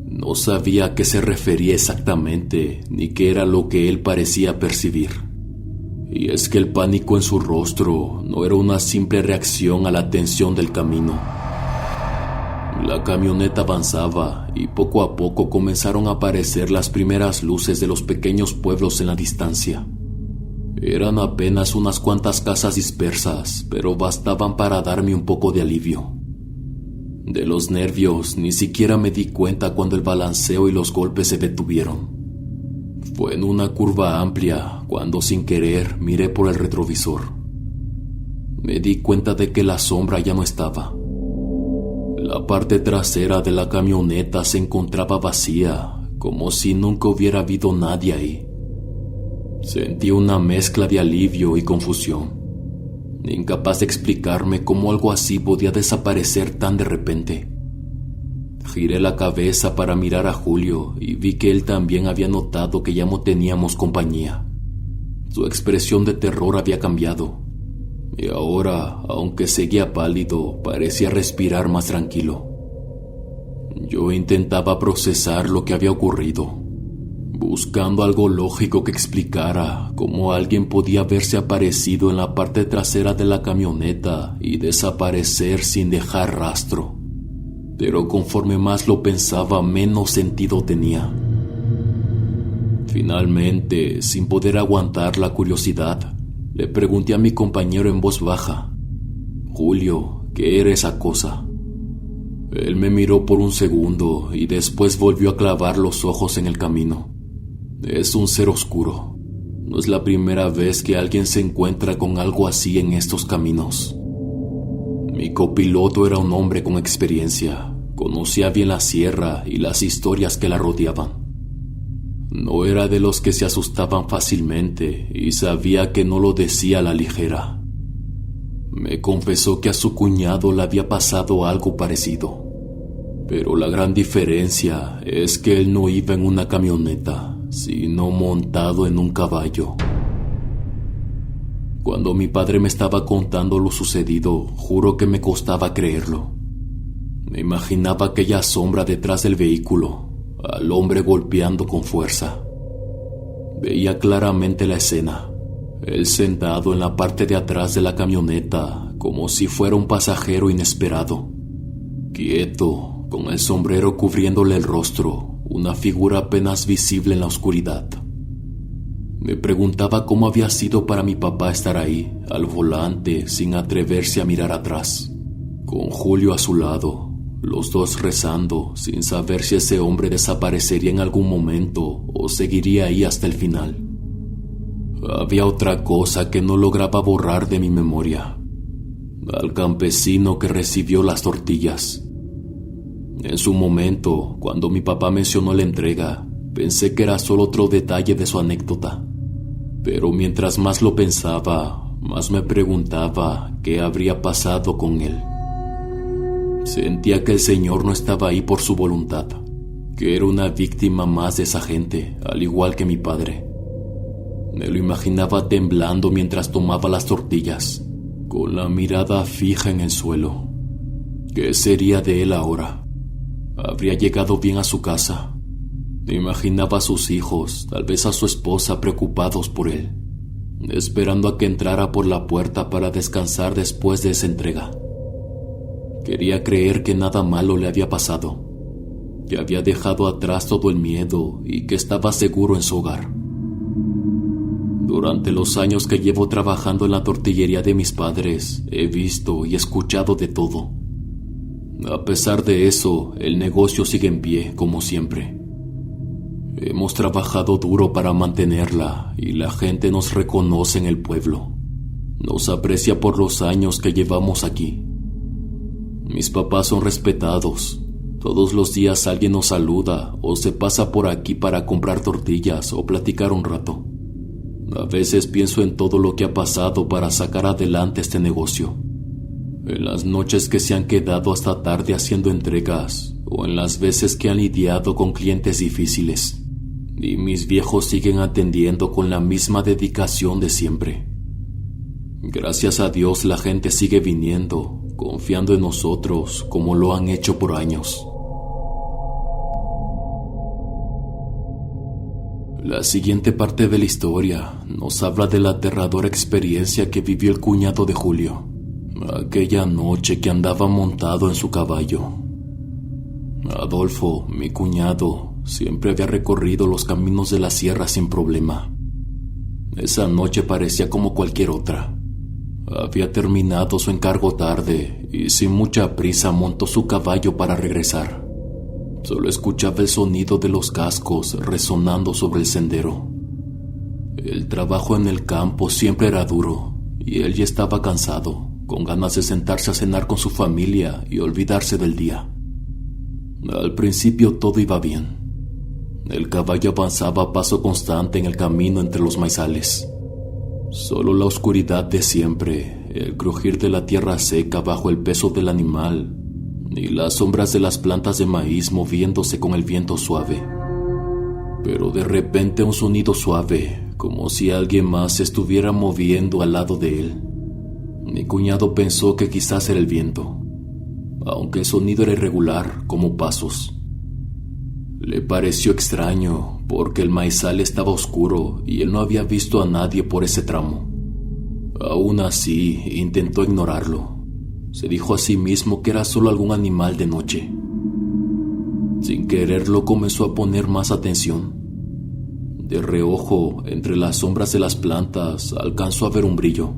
No sabía a qué se refería exactamente, ni qué era lo que él parecía percibir. Y es que el pánico en su rostro no era una simple reacción a la tensión del camino. La camioneta avanzaba y poco a poco comenzaron a aparecer las primeras luces de los pequeños pueblos en la distancia. Eran apenas unas cuantas casas dispersas, pero bastaban para darme un poco de alivio. De los nervios ni siquiera me di cuenta cuando el balanceo y los golpes se detuvieron. Fue en una curva amplia cuando sin querer miré por el retrovisor. Me di cuenta de que la sombra ya no estaba. La parte trasera de la camioneta se encontraba vacía, como si nunca hubiera habido nadie ahí. Sentí una mezcla de alivio y confusión, incapaz de explicarme cómo algo así podía desaparecer tan de repente. Giré la cabeza para mirar a Julio y vi que él también había notado que ya no teníamos compañía. Su expresión de terror había cambiado, y ahora, aunque seguía pálido, parecía respirar más tranquilo. Yo intentaba procesar lo que había ocurrido, buscando algo lógico que explicara cómo alguien podía haberse aparecido en la parte trasera de la camioneta y desaparecer sin dejar rastro. Pero conforme más lo pensaba, menos sentido tenía. Finalmente, sin poder aguantar la curiosidad, le pregunté a mi compañero en voz baja: «Julio, ¿qué era esa cosa?». Él me miró por un segundo y después volvió a clavar los ojos en el camino. «Es un ser oscuro. No es la primera vez que alguien se encuentra con algo así en estos caminos». Mi copiloto era un hombre con experiencia, conocía bien la sierra y las historias que la rodeaban. No era de los que se asustaban fácilmente y sabía que no lo decía a la ligera. Me confesó que a su cuñado le había pasado algo parecido, pero la gran diferencia es que él no iba en una camioneta, sino montado en un caballo. Cuando mi padre me estaba contando lo sucedido, juro que me costaba creerlo. Me imaginaba aquella sombra detrás del vehículo, al hombre golpeando con fuerza. Veía claramente la escena, él sentado en la parte de atrás de la camioneta, como si fuera un pasajero inesperado. Quieto, con el sombrero cubriéndole el rostro, una figura apenas visible en la oscuridad. Me preguntaba cómo había sido para mi papá estar ahí, al volante, sin atreverse a mirar atrás, con Julio a su lado, los dos rezando, sin saber si ese hombre desaparecería en algún momento o seguiría ahí hasta el final. Había otra cosa que no lograba borrar de mi memoria: al campesino que recibió las tortillas. En su momento, cuando mi papá mencionó la entrega, pensé que era solo otro detalle de su anécdota. Pero mientras más lo pensaba, más me preguntaba qué habría pasado con él. Sentía que el Señor no estaba ahí por su voluntad, que era una víctima más de esa gente, al igual que mi padre. Me lo imaginaba temblando mientras tomaba las tortillas, con la mirada fija en el suelo. ¿Qué sería de él ahora? ¿Habría llegado bien a su casa? Imaginaba a sus hijos, tal vez a su esposa, preocupados por él, esperando a que entrara por la puerta para descansar después de esa entrega. Quería creer que nada malo le había pasado, que había dejado atrás todo el miedo y que estaba seguro en su hogar. Durante los años que llevo trabajando en la tortillería de mis padres, he visto y escuchado de todo. A pesar de eso, el negocio sigue en pie, como siempre. Hemos trabajado duro para mantenerla y la gente nos reconoce en el pueblo. Nos aprecia por los años que llevamos aquí. Mis papás son respetados. Todos los días alguien nos saluda o se pasa por aquí para comprar tortillas o platicar un rato. A veces pienso en todo lo que ha pasado para sacar adelante este negocio. En las noches que se han quedado hasta tarde haciendo entregas o en las veces que han lidiado con clientes difíciles. Y mis viejos siguen atendiendo con la misma dedicación de siempre. Gracias a Dios la gente sigue viniendo, confiando en nosotros como lo han hecho por años. La siguiente parte de la historia nos habla de la aterradora experiencia que vivió el cuñado de Julio, aquella noche que andaba montado en su caballo. Adolfo, mi cuñado, siempre había recorrido los caminos de la sierra sin problema. Esa noche parecía como cualquier otra. Había terminado su encargo tarde y sin mucha prisa montó su caballo para regresar. Solo escuchaba el sonido de los cascos resonando sobre el sendero. El trabajo en el campo siempre era duro y él ya estaba cansado, con ganas de sentarse a cenar con su familia y olvidarse del día. Al principio todo iba bien. El caballo avanzaba a paso constante en el camino entre los maizales. Solo la oscuridad de siempre, el crujir de la tierra seca bajo el peso del animal y las sombras de las plantas de maíz moviéndose con el viento suave. Pero de repente un sonido suave, como si alguien más se estuviera moviendo al lado de él. Mi cuñado pensó que quizás era el viento, aunque el sonido era irregular, como pasos. Le pareció extraño, porque el maizal estaba oscuro y él no había visto a nadie por ese tramo. Aún así, intentó ignorarlo. Se dijo a sí mismo que era solo algún animal de noche. Sin quererlo, comenzó a poner más atención. De reojo, entre las sombras de las plantas, alcanzó a ver un brillo.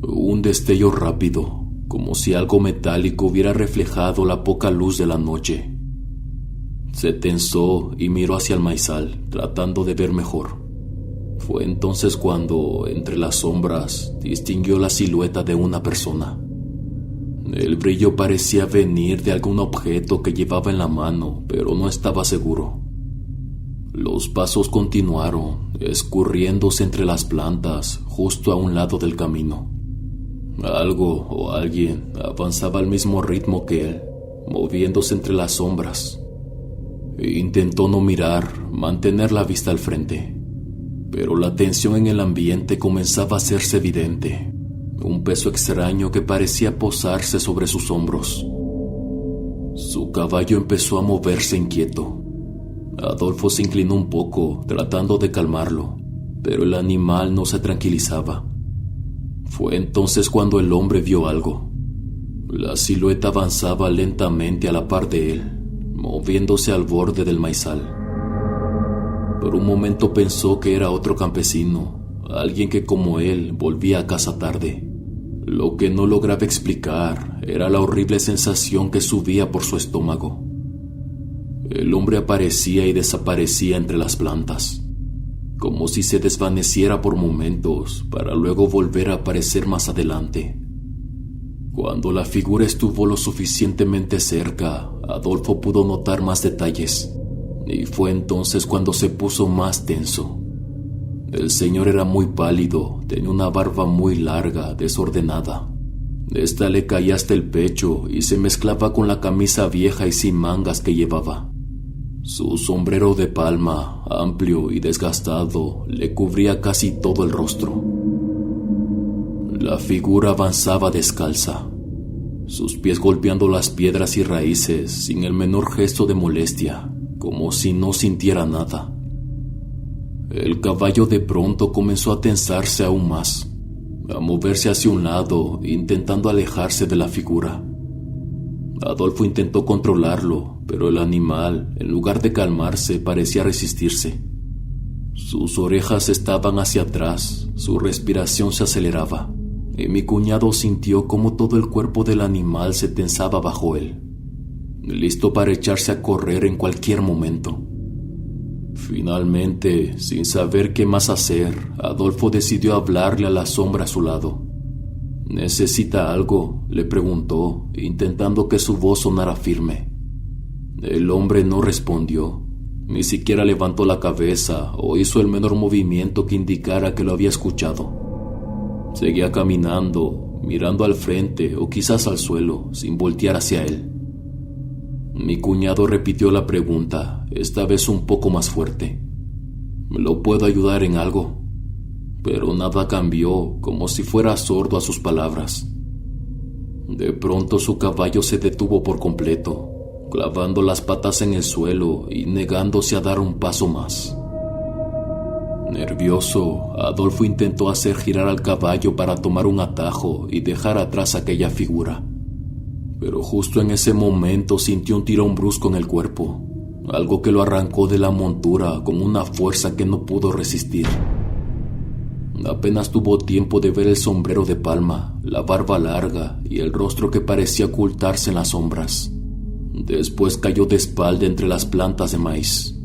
Un destello rápido, como si algo metálico hubiera reflejado la poca luz de la noche. Se tensó y miró hacia el maizal, tratando de ver mejor. Fue entonces cuando, entre las sombras, distinguió la silueta de una persona. El brillo parecía venir de algún objeto que llevaba en la mano, pero no estaba seguro. Los pasos continuaron, escurriéndose entre las plantas, justo a un lado del camino. Algo o alguien avanzaba al mismo ritmo que él, moviéndose entre las sombras. Intentó no mirar, mantener la vista al frente, pero la tensión en el ambiente comenzaba a hacerse evidente. Un peso extraño que parecía posarse sobre sus hombros. Su caballo empezó a moverse inquieto. Adolfo se inclinó un poco, tratando de calmarlo, pero el animal no se tranquilizaba. Fue entonces cuando el hombre vio algo. La silueta avanzaba lentamente a la par de él, moviéndose al borde del maizal. Por un momento pensó que era otro campesino, alguien que como él volvía a casa tarde. Lo que no lograba explicar era la horrible sensación que subía por su estómago. El hombre aparecía y desaparecía entre las plantas, como si se desvaneciera por momentos para luego volver a aparecer más adelante. Cuando la figura estuvo lo suficientemente cerca, Adolfo pudo notar más detalles, y fue entonces cuando se puso más tenso. El señor era muy pálido, tenía una barba muy larga, desordenada. Esta le caía hasta el pecho y se mezclaba con la camisa vieja y sin mangas que llevaba. Su sombrero de palma, amplio y desgastado, le cubría casi todo el rostro. La figura avanzaba descalza, sus pies golpeando las piedras y raíces sin el menor gesto de molestia, como si no sintiera nada. El caballo de pronto comenzó a tensarse aún más, a moverse hacia un lado, intentando alejarse de la figura. Adolfo intentó controlarlo, pero el animal, en lugar de calmarse, parecía resistirse. Sus orejas estaban hacia atrás, su respiración se aceleraba, y mi cuñado sintió cómo todo el cuerpo del animal se tensaba bajo él, listo para echarse a correr en cualquier momento. Finalmente, sin saber qué más hacer, Adolfo decidió hablarle a la sombra a su lado. «¿Necesita algo?», le preguntó, intentando que su voz sonara firme. El hombre no respondió, ni siquiera levantó la cabeza o hizo el menor movimiento que indicara que lo había escuchado. Seguía caminando, mirando al frente o quizás al suelo, sin voltear hacia él. Mi cuñado repitió la pregunta, esta vez un poco más fuerte. «¿Lo puedo ayudar en algo?». Pero nada cambió, como si fuera sordo a sus palabras. De pronto su caballo se detuvo por completo, clavando las patas en el suelo y negándose a dar un paso más. Nervioso, Adolfo intentó hacer girar al caballo para tomar un atajo y dejar atrás aquella figura. Pero justo en ese momento sintió un tirón brusco en el cuerpo, algo que lo arrancó de la montura con una fuerza que no pudo resistir. Apenas tuvo tiempo de ver el sombrero de palma, la barba larga y el rostro que parecía ocultarse en las sombras. Después cayó de espalda entre las plantas de maíz.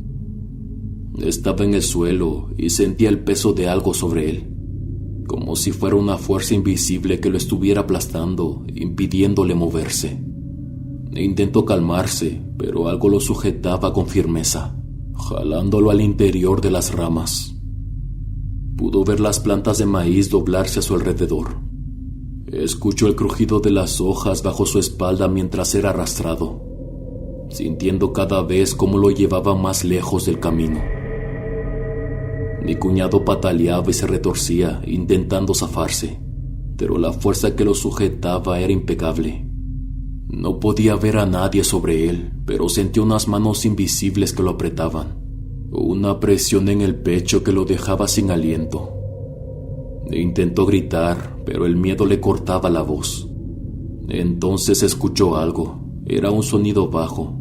Estaba en el suelo y sentía el peso de algo sobre él, como si fuera una fuerza invisible que lo estuviera aplastando, impidiéndole moverse. Intentó calmarse, pero algo lo sujetaba con firmeza, jalándolo al interior de las ramas. Pudo ver las plantas de maíz doblarse a su alrededor. Escuchó el crujido de las hojas bajo su espalda mientras era arrastrado, sintiendo cada vez cómo lo llevaba más lejos del camino. Mi cuñado pataleaba y se retorcía, intentando zafarse, pero la fuerza que lo sujetaba era impecable. No podía ver a nadie sobre él, pero sentía unas manos invisibles que lo apretaban. Una presión en el pecho que lo dejaba sin aliento. Intentó gritar, pero el miedo le cortaba la voz. Entonces escuchó algo. Era un sonido bajo,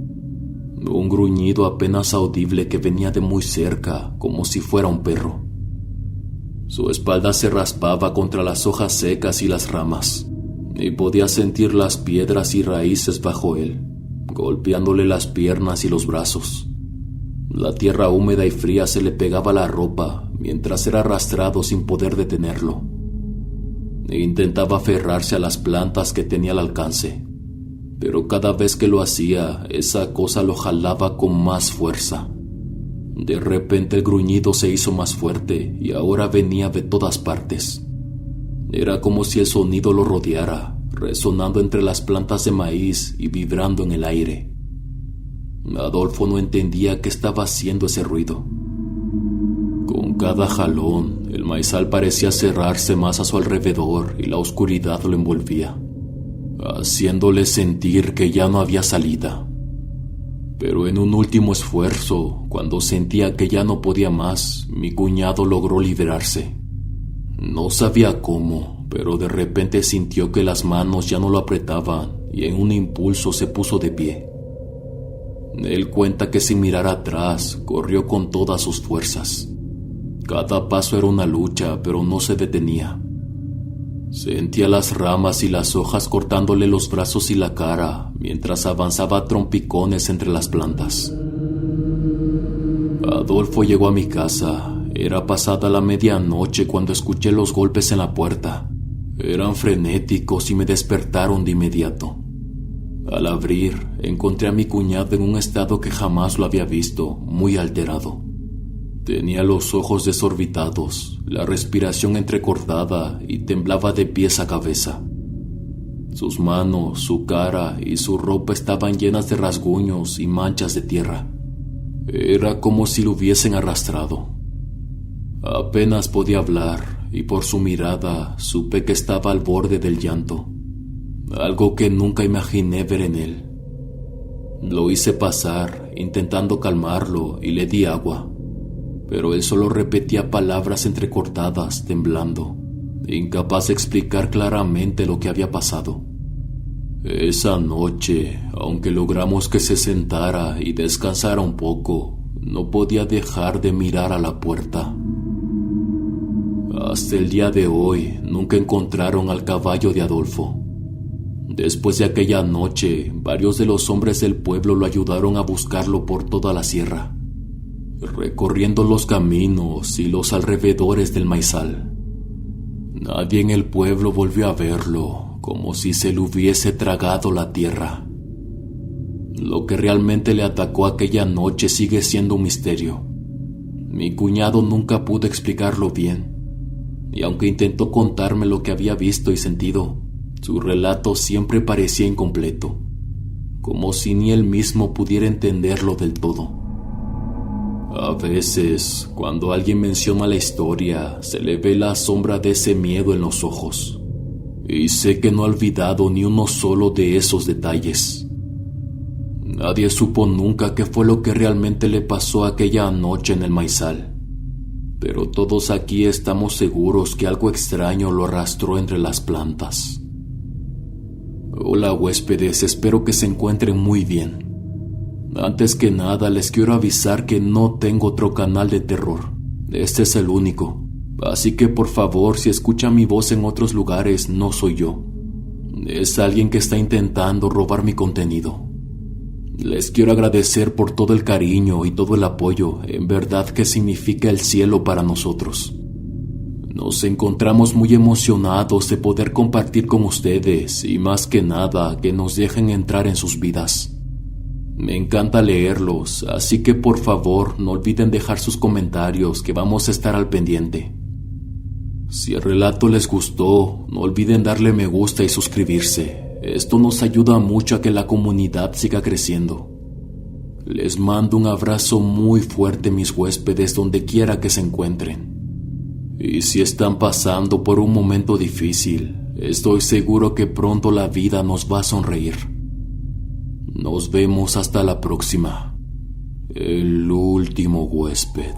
un gruñido apenas audible que venía de muy cerca, como si fuera un perro. Su espalda se raspaba contra las hojas secas y las ramas, y podía sentir las piedras y raíces bajo él, golpeándole las piernas y los brazos. La tierra húmeda y fría se le pegaba a la ropa mientras era arrastrado sin poder detenerlo. Intentaba aferrarse a las plantas que tenía al alcance, pero cada vez que lo hacía, esa cosa lo jalaba con más fuerza. De repente el gruñido se hizo más fuerte y ahora venía de todas partes. Era como si el sonido lo rodeara, resonando entre las plantas de maíz y vibrando en el aire. Adolfo no entendía qué estaba haciendo ese ruido. Con cada jalón, el maizal parecía cerrarse más a su alrededor y la oscuridad lo envolvía, haciéndole sentir que ya no había salida. Pero en un último esfuerzo, cuando sentía que ya no podía más, mi cuñado logró liberarse. No sabía cómo, pero de repente sintió que las manos ya no lo apretaban y en un impulso se puso de pie. Él cuenta que sin mirar atrás, corrió con todas sus fuerzas. Cada paso era una lucha, pero no se detenía. Sentía las ramas y las hojas cortándole los brazos y la cara, mientras avanzaba a trompicones entre las plantas. Adolfo llegó a mi casa. Era pasada la medianoche cuando escuché los golpes en la puerta. Eran frenéticos y me despertaron de inmediato. Al abrir, encontré a mi cuñado en un estado que jamás lo había visto, muy alterado. Tenía los ojos desorbitados, la respiración entrecortada y temblaba de pies a cabeza. Sus manos, su cara y su ropa estaban llenas de rasguños y manchas de tierra. Era como si lo hubiesen arrastrado. Apenas podía hablar y por su mirada supe que estaba al borde del llanto. Algo que nunca imaginé ver en él. Lo hice pasar, intentando calmarlo, y le di agua, pero él solo repetía palabras entrecortadas, temblando, incapaz de explicar claramente lo que había pasado. Esa noche, aunque logramos que se sentara y descansara un poco, no podía dejar de mirar a la puerta. Hasta el día de hoy nunca encontraron al caballo de Adolfo. Después de aquella noche, varios de los hombres del pueblo lo ayudaron a buscarlo por toda la sierra, recorriendo los caminos y los alrededores del maizal. Nadie en el pueblo volvió a verlo, como si se le hubiese tragado la tierra. Lo que realmente le atacó aquella noche sigue siendo un misterio. Mi cuñado nunca pudo explicarlo bien, y aunque intentó contarme lo que había visto y sentido, su relato siempre parecía incompleto, como si ni él mismo pudiera entenderlo del todo. A veces, cuando alguien menciona la historia, se le ve la sombra de ese miedo en los ojos, y sé que no ha olvidado ni uno solo de esos detalles. Nadie supo nunca qué fue lo que realmente le pasó aquella noche en el maizal, pero todos aquí estamos seguros que algo extraño lo arrastró entre las plantas. Hola huéspedes, espero que se encuentren muy bien. Antes que nada les quiero avisar que no tengo otro canal de terror. Este es el único. Así que por favor, si escuchan mi voz en otros lugares, no soy yo. Es alguien que está intentando robar mi contenido. Les quiero agradecer por todo el cariño y todo el apoyo. En verdad que significa el cielo para nosotros. Nos encontramos muy emocionados de poder compartir con ustedes y más que nada que nos dejen entrar en sus vidas. Me encanta leerlos, así que por favor no olviden dejar sus comentarios que vamos a estar al pendiente. Si el relato les gustó, no olviden darle me gusta y suscribirse. Esto nos ayuda mucho a que la comunidad siga creciendo. Les mando un abrazo muy fuerte, mis huéspedes, donde quiera que se encuentren. Y si están pasando por un momento difícil, estoy seguro que pronto la vida nos va a sonreír. Nos vemos hasta la próxima. El último huésped.